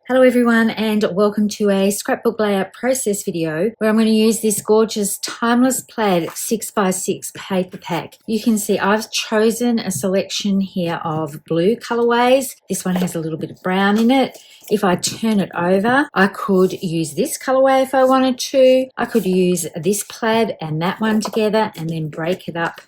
Hello everyone, and welcome to a scrapbook layout process video where I'm going to use this gorgeous Timeless Plaid 6x6 paper pack. You can see I've chosen a selection here of blue colorways. This one has a little bit of brown in it. If I turn it over, I could use this colorway if I wanted to. I could use this plaid and that one together and then break it up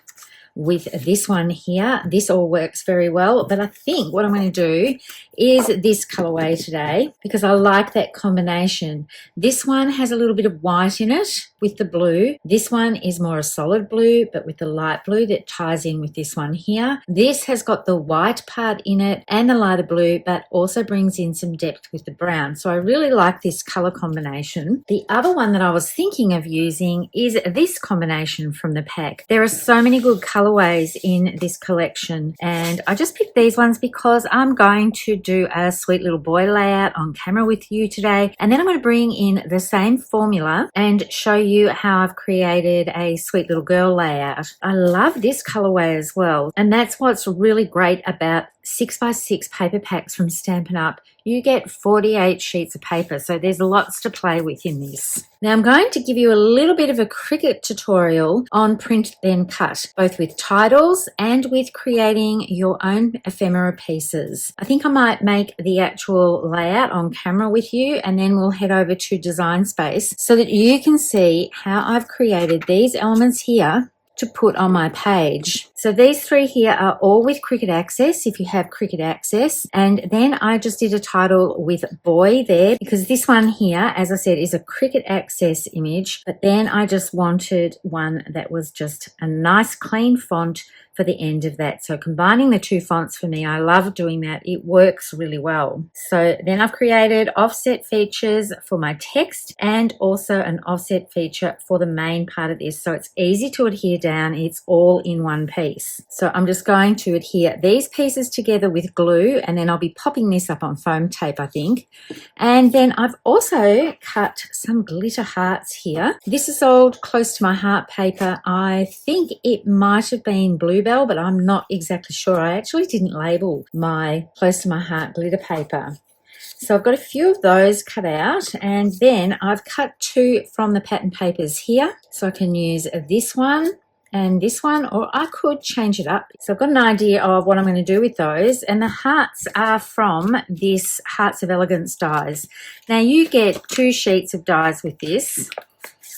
with this one here. This all works very well, but I think what I'm going to do is this colorway today because I like that combination. This one has a little bit of white in it with the blue. This one is more a solid blue but with the light blue that ties in with this one here. This has got the white part in it and the lighter blue but also brings in some depth with the brown. So I really like this color combination. The other one that I was thinking of using is this combination from the pack. There are so many good colorways in this collection and I just picked these ones because I'm going to do a sweet little boy layout on camera with you today, and then I'm going to bring in the same formula and show you how I've created a sweet little girl layout. I love this colorway as well, and that's what's really great about 6x6 paper packs from Stampin Up. You get 48 sheets of paper, so there's lots to play with in this. Now I'm going to give you a little bit of a Cricut tutorial on print then cut, both with titles and with creating your own ephemera pieces. I think I might make the actual layout on camera with you, and then we'll head over to Design Space so that you can see how I've created these elements here to put on my page. So these three here are all with Cricut Access if you have Cricut Access, and then I just did a title with boy there because this one here, as I said, is a Cricut Access image, but then I just wanted one that was just a nice clean font for the end of that. So combining the two fonts for me, I love doing that. It works really well. So then I've created offset features for my text and also an offset feature for the main part of this. So it's easy to adhere down. It's all in one piece. So I'm just going to adhere these pieces together with glue, and then I'll be popping this up on foam tape, I think. And then I've also cut some glitter hearts here. This is old close to my heart paper. I think it might have been Bluebell, but I'm not exactly sure. I actually didn't label my close to my heart glitter paper. So I've got a few of those cut out, and then I've cut two from the pattern papers here. So I can use this one and this one, or I could change it up. So I've got an idea of what I'm going to do with those, and the hearts are from this Hearts of Elegance dies. Now you get 2 sheets of dies with this.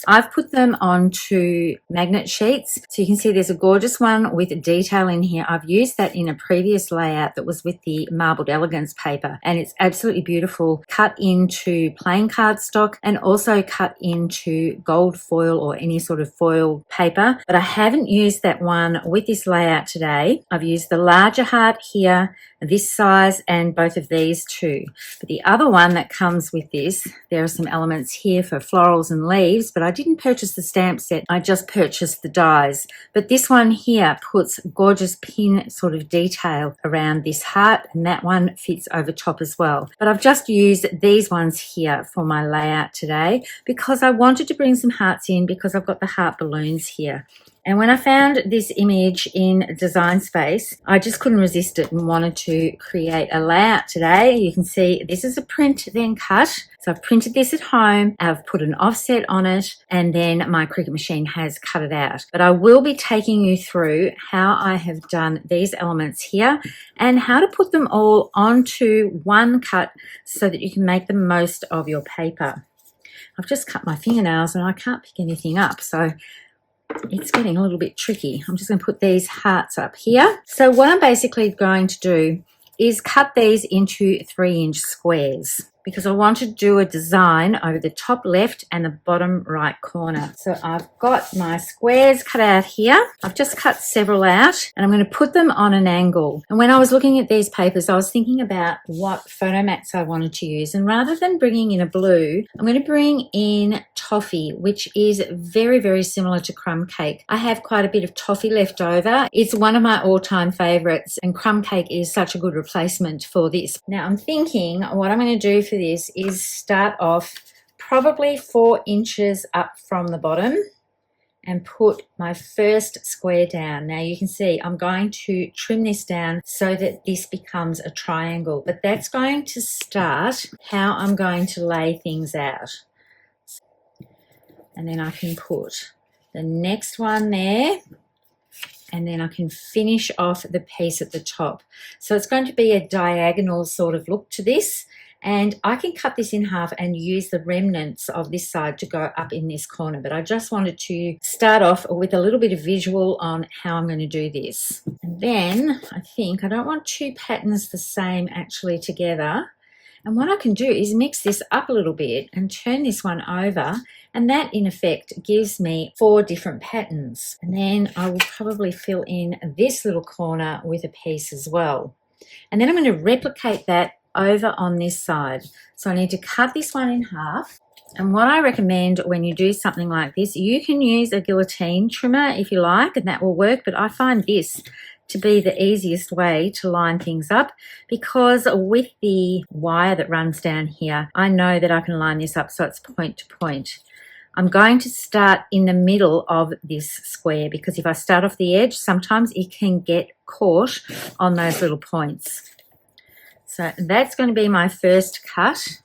I've put them onto magnet sheets, so you can see there's a gorgeous one with detail in here. I've used that in a previous layout that was with the Marbled Elegance paper, and it's absolutely beautiful, cut into plain cardstock and also cut into gold foil or any sort of foil paper. But I haven't used that one with this layout today. I've used the larger heart here, this size, and both of these two. But the other one that comes with this, there are some elements here for florals and leaves, but I didn't purchase the stamp set, I just purchased the dies. But this one here puts gorgeous pin sort of detail around this heart, and that one fits over top as well. But I've just used these ones here for my layout today because I wanted to bring some hearts in because I've got the heart balloons here. And when I found this image in Design Space, I just couldn't resist it and wanted to create a layout today. You can see this is a print then cut. So I've printed this at home, I've put an offset on it, and then my Cricut machine has cut it out. But I will be taking you through how I have done these elements here and how to put them all onto one cut so that you can make the most of your paper. I've just cut my fingernails and I can't pick anything up, so it's getting a little bit tricky. I'm just going to put these hearts up here. So what I'm basically going to do is cut these into 3-inch squares because I want to do a design over the top left and the bottom right corner. So I've got my squares cut out here. I've just cut several out and I'm going to put them on an angle. And when I was looking at these papers, I was thinking about what photo mats I wanted to use. And rather than bringing in a blue, I'm going to bring in toffee, which is very, very similar to crumb cake. I have quite a bit of toffee left over. It's one of my all-time favorites, and crumb cake is such a good replacement for this. Now I'm thinking what I'm going to do for this is start off probably 4 inches up from the bottom and put my first square down. Now you can see I'm going to trim this down so that this becomes a triangle, but that's going to start how I'm going to lay things out. And then I can put the next one there, and then I can finish off the piece at the top. So it's going to be a diagonal sort of look to this, and I can cut this in half and use the remnants of this side to go up in this corner. But I just wanted to start off with a little bit of visual on how I'm going to do this. And then I think I don't want two patterns the same actually together. And what I can do is mix this up a little bit and turn this one over, and that in effect gives me 4 different patterns. And then I will probably fill in this little corner with a piece as well. And then I'm going to replicate that over on this side. So I need to cut this one in half. And what I recommend when you do something like this, you can use a guillotine trimmer if you like, and that will work, but I find this to be the easiest way to line things up, because with the wire that runs down here, I know that I can line this up so it's point to point. I'm going to start in the middle of this square, because if I start off the edge, sometimes it can get caught on those little points. So that's going to be my first cut,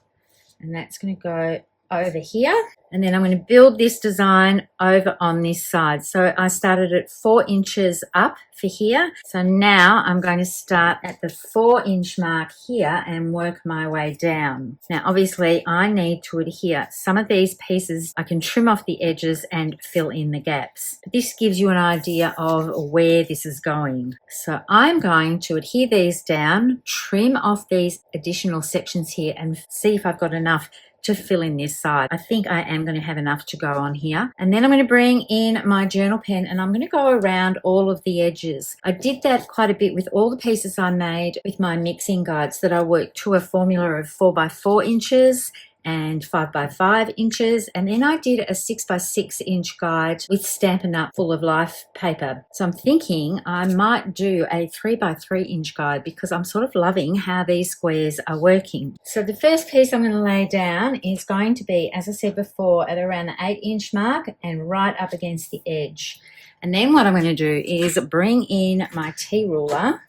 and that's going to go over here. And then I'm going to build this design over on this side. So I started at 4 inches up for here. So now I'm going to start at the 4-inch mark here and work my way down. Now, obviously, I need to adhere. Some of these pieces I can trim off the edges and fill in the gaps. But this gives you an idea of where this is going. So I'm going to adhere these down, trim off these additional sections here, and see if I've got enough to fill in this side. I think I am going to have enough to go on here. And then I'm going to bring in my journal pen and I'm going to go around all of the edges. I did that quite a bit with all the pieces I made with my mixing guides, that I worked to a formula of 4 by 4 inches and 5 by 5 inches, and then I did a 6 by 6 inch guide with Stampin' Up full of life paper. So I'm thinking I might do a 3 by 3 inch guide, because I'm sort of loving how these squares are working. So the first piece I'm going to lay down is going to be, as I said before, at around the 8-inch mark and right up against the edge. And then what I'm going to do is bring in my T-ruler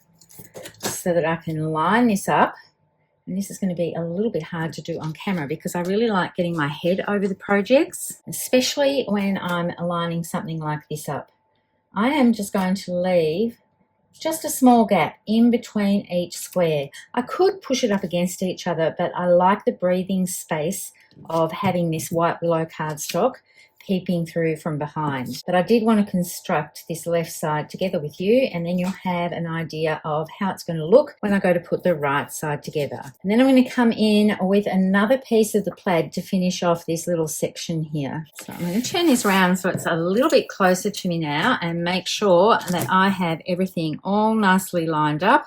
so that I can line this up. And this is going to be a little bit hard to do on camera, because I really like getting my head over the projects, especially when I'm aligning something like this up. I am just going to leave just a small gap in between each square. I could push it up against each other, but I like the breathing space of having this white willow cardstock peeping through from behind. But I did want to construct this left side together with you, and then you'll have an idea of how it's going to look when I go to put the right side together. And then I'm going to come in with another piece of the plaid to finish off this little section here. So I'm going to turn this around so it's a little bit closer to me now, and make sure that I have everything all nicely lined up.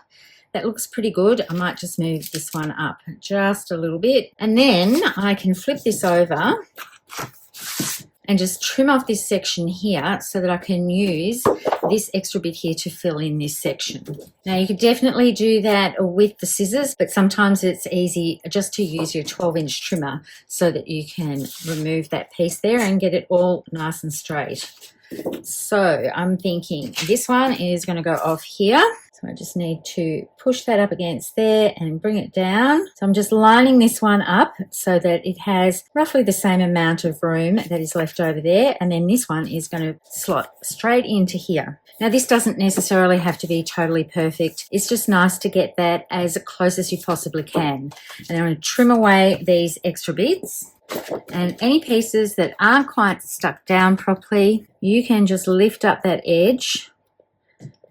That looks pretty good. I might just move this one up just a little bit, and then I can flip this over and just trim off this section here so that I can use this extra bit here to fill in this section. Now you could definitely do that with the scissors, but sometimes it's easy just to use your 12-inch trimmer so that you can remove that piece there and get it all nice and straight. So I'm thinking this one is going to go off here. So I just need to push that up against there and bring it down. So I'm just lining this one up so that it has roughly the same amount of room that is left over there. And then this one is going to slot straight into here. Now this doesn't necessarily have to be totally perfect. It's just nice to get that as close as you possibly can. And I'm going to trim away these extra bits. And any pieces that aren't quite stuck down properly, you can just lift up that edge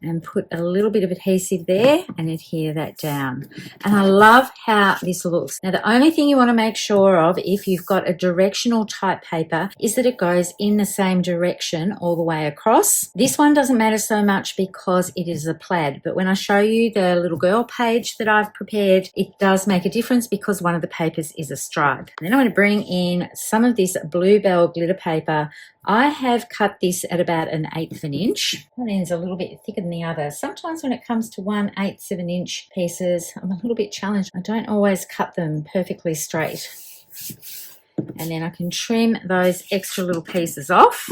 and put a little bit of adhesive there and adhere that down. And I love how this looks. Now the only thing you want to make sure of if you've got a directional type paper is that it goes in the same direction all the way across. This one doesn't matter so much because it is a plaid, but when I show you the little girl page that I've prepared, it does make a difference because one of the papers is a stripe. And then I'm going to bring in some of this Bluebell glitter paper. I have cut this at about 1/8 of an inch. One end's a little bit thicker than the other. Sometimes when it comes to 1/8 of an inch pieces, I'm a little bit challenged. I don't always cut them perfectly straight. And then I can trim those extra little pieces off.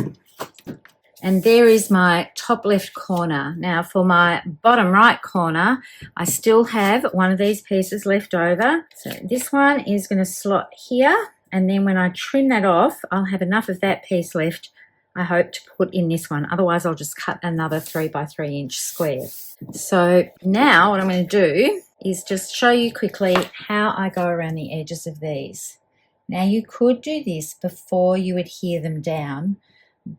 And there is my top left corner. Now for my bottom right corner, I still have one of these pieces left over. So this one is going to slot here. And then when I trim that off, I'll have enough of that piece left, I hope, to put in this one. Otherwise, I'll just cut another 3 by 3 inch square. So now what I'm going to do is just show you quickly how I go around the edges of these. Now you could do this before you adhere them down,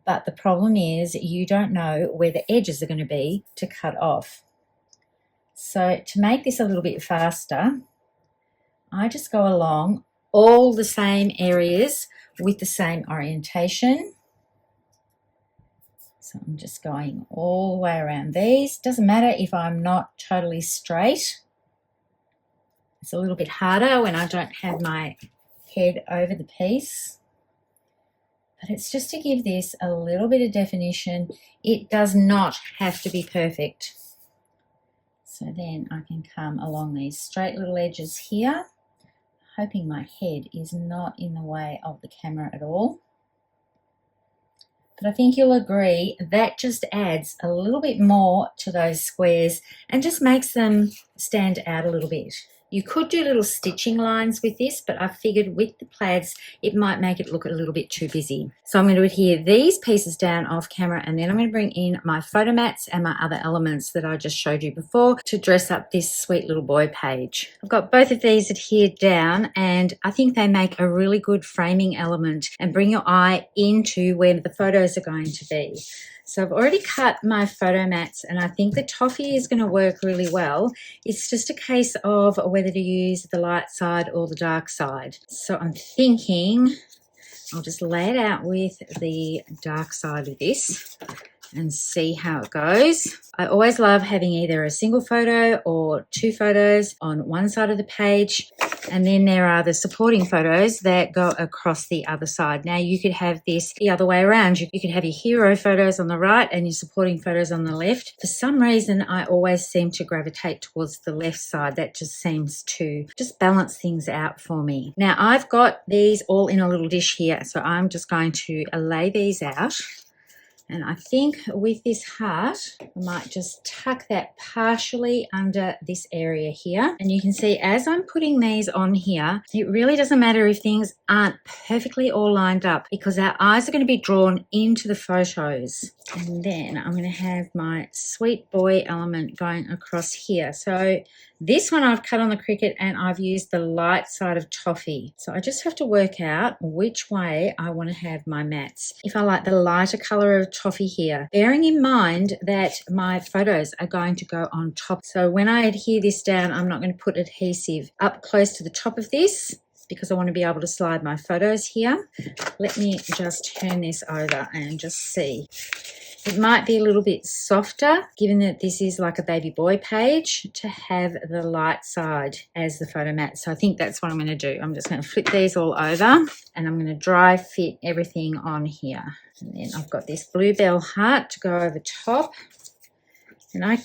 but the problem is you don't know where the edges are going to be to cut off. So to make this a little bit faster, I just go along all the same areas with the same orientation. So I'm just going all the way around these. Doesn't matter if I'm not totally straight. It's a little bit harder when I don't have my head over the piece. But it's just to give this a little bit of definition. It does not have to be perfect. So then I can come along these straight little edges here, hoping my head is not in the way of the camera at all. But I think you'll agree that just adds a little bit more to those squares and just makes them stand out a little bit. You could do little stitching lines with this, but I figured with the plaids, it might make it look a little bit too busy. So I'm going to adhere these pieces down off camera, and then I'm going to bring in my photo mats and my other elements that I just showed you before to dress up this sweet little boy page. I've got both of these adhered down, and I think they make a really good framing element and bring your eye into where the photos are going to be. So I've already cut my photo mats, and I think the toffee is going to work really well. It's just a case of whether to use the light side or the dark side. So I'm thinking I'll just lay it out with the dark side of this and see how it goes. I always love having either a single photo or 2 photos on one side of the page, and then there are the supporting photos that go across the other side. Now you could have this the other way around. You could have your hero photos on the right and your supporting photos on the left. For some reason, I always seem to gravitate towards the left side. That just seems to just balance things out for me. Now I've got these all in a little dish here, so I'm just going to lay these out. And I think with this heart, I might just tuck that partially under this area here. And you can see as I'm putting these on here, it really doesn't matter if things aren't perfectly all lined up, because our eyes are going to be drawn into the photos. And then I'm going to have my sweet boy element going across here. So this one I've cut on the Cricut, and I've used the light side of toffee. So I just have to work out which way I want to have my mats. If I like the lighter color of toffee here, bearing in mind that my photos are going to go on top. So when I adhere this down, I'm not going to put adhesive up close to the top of this, because I want to be able to slide my photos here. Let me just turn this over and just see. It might be a little bit softer, given that this is like a baby boy page, to have the light side as the photo mat. So I think that's what I'm going to do. I'm just going to flip these all over, and I'm going to dry fit everything on here. And then I've got this bluebell heart to go over top. And I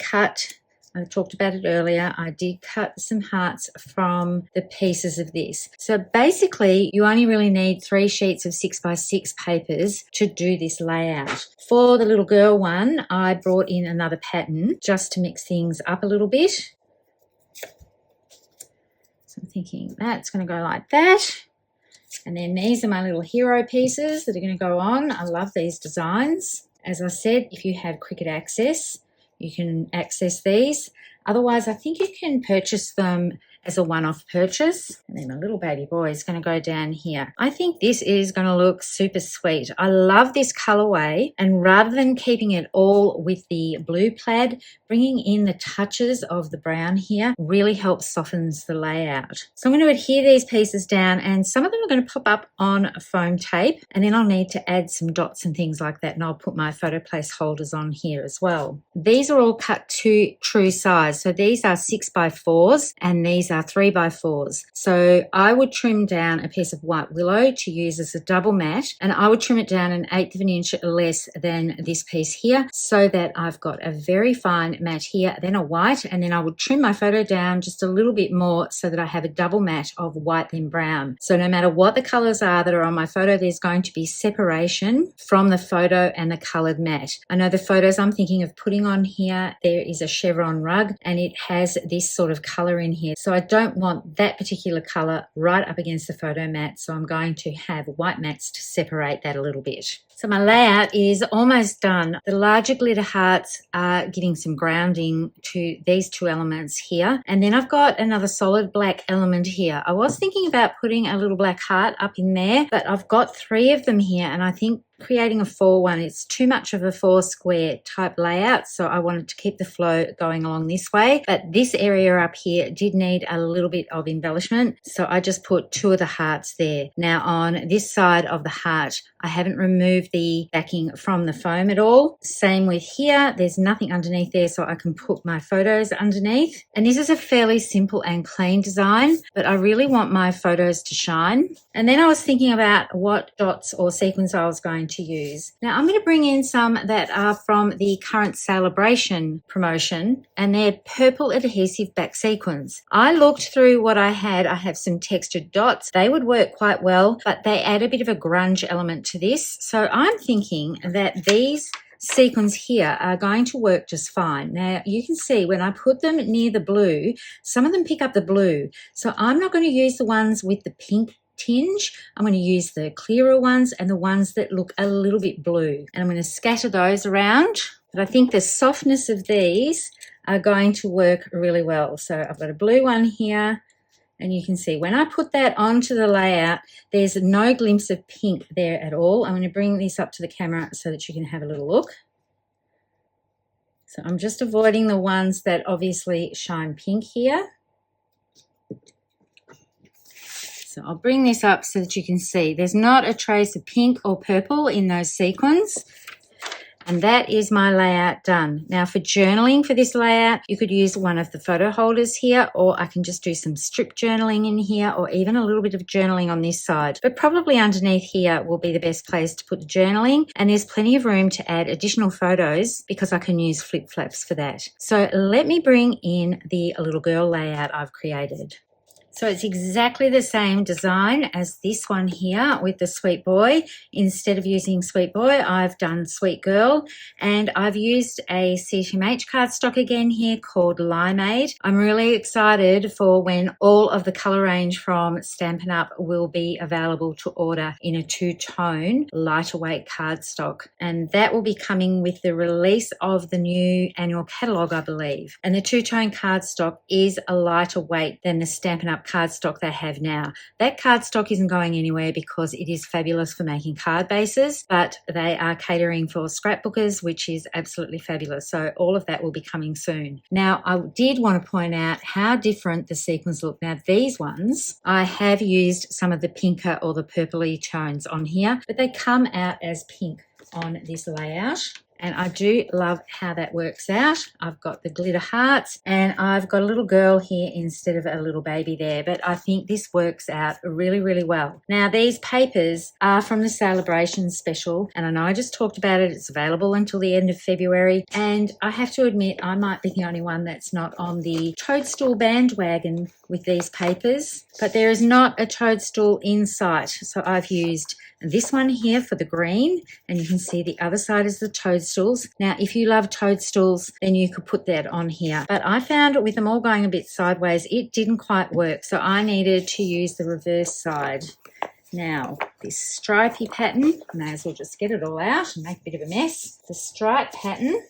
talked about it earlier, I did cut some hearts from the pieces of this. So basically, you only really need 3 sheets of 6x6 papers to do this layout. For the little girl one, I brought in another pattern just to mix things up a little bit. So I'm thinking that's going to go like that. And then these are my little hero pieces that are going to go on. I love these designs. As I said, if you have Cricut access, you can access these. Otherwise, I think you can purchase them as a one-off purchase. And then my little baby boy is going to go down here. I think this is going to look super sweet. I love this colorway, and rather than keeping it all with the blue plaid, bringing in the touches of the brown here really helps softens the layout. So I'm going to adhere these pieces down, and some of them are going to pop up on foam tape, and then I'll need to add some dots and things like that, and I'll put my photo place holders on here as well. These are all cut to true size. So these are 6x4s and these are are 3x4s. So I would trim down a piece of white willow to use as a double mat, and I would trim it down 1/8 of an inch less than this piece here, so that I've got a very fine mat here, then a white, and then I would trim my photo down just a little bit more so that I have a double mat of white then brown. So no matter what the colors are that are on my photo, there's going to be separation from the photo and the colored mat. I know the photos I'm thinking of putting on here, there is a chevron rug and it has this sort of color in here. So I don't want that particular color right up against the photo mat. So I'm going to have white mats to separate that a little bit. So my layout is almost done. The larger glitter hearts are getting some grounding to these two elements here. And then I've got another solid black element here. I was thinking about putting a little black heart up in there, but I've got 3 of them here, and I think creating a 4 one, it's too much of a 4 square type layout, so I wanted to keep the flow going along this way. But this area up here did need a little bit of embellishment, so I just put 2 of the hearts there. Now on this side of the heart, I haven't removed the backing from the foam at all. Same with here, there's nothing underneath there, so I can put my photos underneath. And this is a fairly simple and clean design, but I really want my photos to shine. And then I was thinking about what dots or sequins I was going to use. Now I'm going to bring in some that are from the current Celebration promotion, and they're purple adhesive back sequins. I looked through what I had. I have some textured dots. They would work quite well, but they add a bit of a grunge element to this. So I'm thinking that these sequins here are going to work just fine. Now you can see when I put them near the blue, some of them pick up the blue. So I'm not going to use the ones with the pink tinge. I'm going to use the clearer ones and the ones that look a little bit blue, and I'm going to scatter those around. But I think the softness of these are going to work really well. So I've got a blue one here, and you can see when I put that onto the layout, there's no glimpse of pink there at all. I'm going to bring this up to the camera so that you can have a little look. So I'm just avoiding the ones that obviously shine pink here. So I'll bring this up so that you can see there's not a trace of pink or purple in those sequins. And that is my layout done. Now for journaling for this layout, you could use one of the photo holders here, or I can just do some strip journaling in here, or even a little bit of journaling on this side. But probably underneath here will be the best place to put the journaling. And there's plenty of room to add additional photos because I can use flip flaps for that. So let me bring in the little girl layout I've created. So it's exactly the same design as this one here with the sweet boy. Instead of using sweet boy, I've done sweet girl, and I've used a CTMH cardstock again here called Limeade. I'm really excited for when all of the color range from Stampin' Up will be available to order in a 2-tone lighter weight cardstock, and that will be coming with the release of the new annual catalogue, I believe. And the 2-tone cardstock is a lighter weight than the Stampin' Up cardstock they have now. That cardstock isn't going anywhere because it is fabulous for making card bases, but they are catering for scrapbookers, which is absolutely fabulous. So all of that will be coming soon. Now, I did want to point out how different the sequins look. Now, these ones, I have used some of the pinker or the purpley tones on here, but they come out as pink on this layout. And I do love how that works out. I've got the glitter hearts and I've got a little girl here instead of a little baby there. But I think this works out really, really well. Now, these papers are from the Celebration special. And I know I just talked about it. It's available until the end of February. And I have to admit, I might be the only one that's not on the toadstool bandwagon with these papers. But there is not a toadstool in sight. So I've used this one here for the green, and you can see the other side is the toadstools. Now, if you love toadstools, then you could put that on here. But I found with them all going a bit sideways, it didn't quite work. So I needed to use the reverse side. Now, this stripy pattern, may as well just get it all out and make a bit of a mess. The stripe pattern,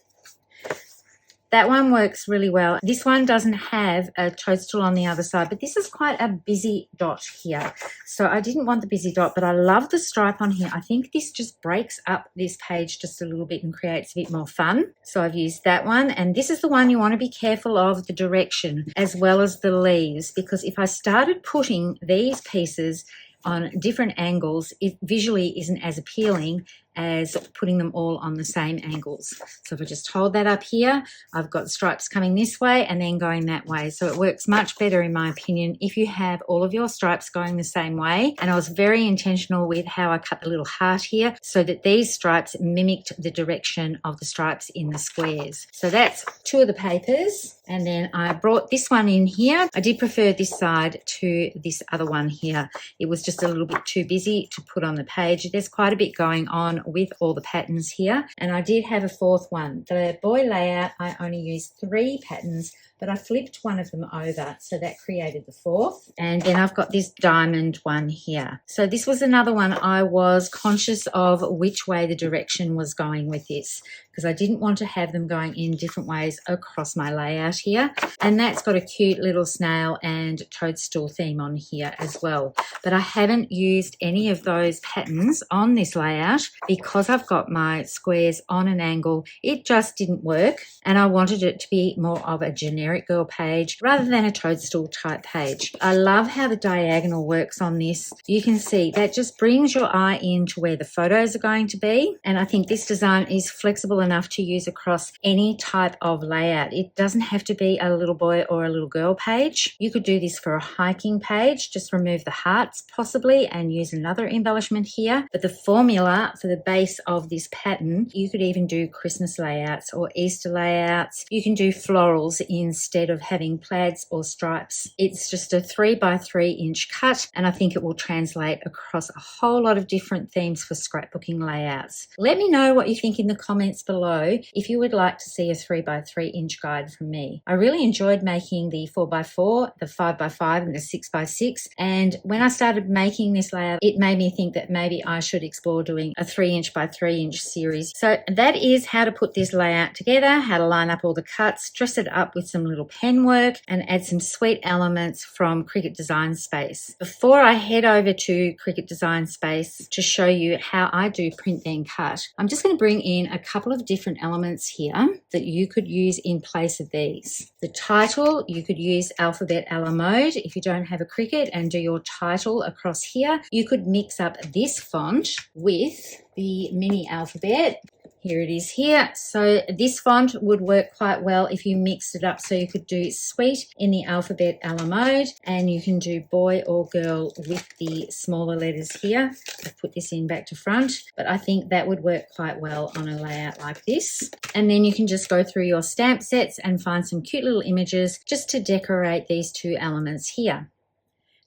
that one works really well. This one doesn't have a toadstool on the other side, but this is quite a busy dot here. So I didn't want the busy dot, but I love the stripe on here. I think this just breaks up this page just a little bit and creates a bit more fun. So I've used that one, and this is the one you want to be careful of the direction as well as the leaves, because if I started putting these pieces on different angles, it visually isn't as appealing, as putting them all on the same angles. So if I just hold that up here, I've got the stripes coming this way and then going that way. So it works much better, in my opinion, if you have all of your stripes going the same way. And I was very intentional with how I cut the little heart here so that these stripes mimicked the direction of the stripes in the squares. So that's two of the papers. And then I brought this one in here. I did prefer this side to this other one here. It was just a little bit too busy to put on the page. There's quite a bit going on with all the patterns here. And I did have a fourth one. The boy layout, I only used 3 patterns, but I flipped one of them over, so that created the fourth. And then I've got this diamond one here. So this was another one I was conscious of which way the direction was going with this, because I didn't want to have them going in different ways across my layout here. And that's got a cute little snail and toadstool theme on here as well. But I haven't used any of those patterns on this layout because I've got my squares on an angle. It just didn't work, and I wanted it to be more of a generic girl page rather than a toadstool type page. I love how the diagonal works on this. You can see that just brings your eye into where the photos are going to be, and I think this design is flexible enough to use across any type of layout. It doesn't have to be a little boy or a little girl page. You could do this for a hiking page, just remove the hearts possibly and use another embellishment here. But the formula for the base of this pattern, you could even do Christmas layouts or Easter layouts. You can do florals instead of having plaids or stripes. It's just a 3 by 3 inch cut, and I think it will translate across a whole lot of different themes for scrapbooking layouts. Let me know what you think in the comments below if you would like to see a 3 by 3 inch guide from me. I really enjoyed making the 4 by 4, the 5 by 5 and the 6 by 6, and when I started making this layout, it made me think that maybe I should explore doing a 3 inch by 3 inch series. So that is how to put this layout together, how to line up all the cuts, dress it up with some little pen work, and add some sweet elements from Cricut Design Space. Before I head over to Cricut Design Space to show you how I do print then cut, I'm just going to bring in a couple of different elements here that you could use in place of these. The title, you could use alphabet a la mode if you don't have a Cricut and do your title across here. You could mix up this font with the mini alphabet. Here it is here. So this font would work quite well if you mixed it up. So you could do sweet in the alphabet a la mode, and you can do boy or girl with the smaller letters here. I've put this in back to front, but I think that would work quite well on a layout like this. And then you can just go through your stamp sets and find some cute little images just to decorate these two elements here.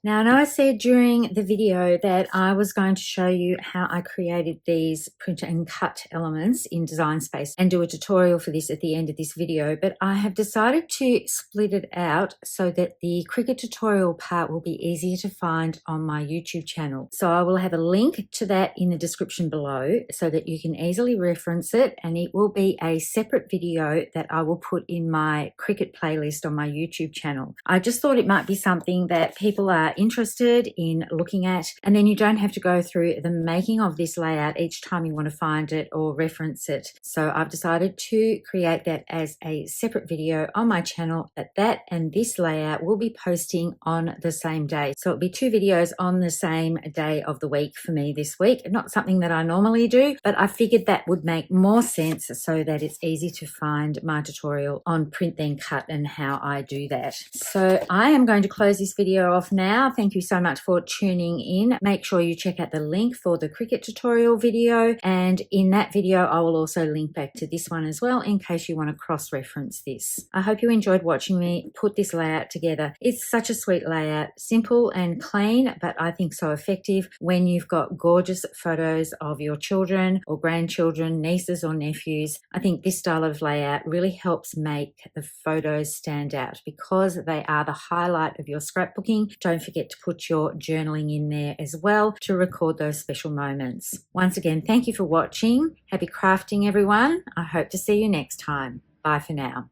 Now, I know I said during the video that I was going to show you how I created these print and cut elements in Design Space and do a tutorial for this at the end of this video, but I have decided to split it out so that the Cricut tutorial part will be easier to find on my YouTube channel. So I will have a link to that in the description below so that you can easily reference it, and it will be a separate video that I will put in my Cricut playlist on my YouTube channel. I just thought it might be something that people are interested in looking at, and then you don't have to go through the making of this layout each time you want to find it or reference it. So I've decided to create that as a separate video on my channel. That and this layout will be posting on the same day. So it'll be 2 videos on the same day of the week for me this week. Not something that I normally do, but I figured that would make more sense so that it's easy to find my tutorial on print then cut and how I do that. So I am going to close this video off now. Thank you so much for tuning in. Make sure you check out the link for the Cricut tutorial video, and in that video I will also link back to this one as well in case you want to cross-reference this. I hope you enjoyed watching me put this layout together. It's such a sweet layout, simple and clean, but I think so effective when you've got gorgeous photos of your children or grandchildren, nieces or nephews. I think this style of layout really helps make the photos stand out because they are the highlight of your scrapbooking. Don't forget to put your journaling in there as well to record those special moments. Once again, thank you for watching. Happy crafting, everyone. I hope to see you next time. Bye for now.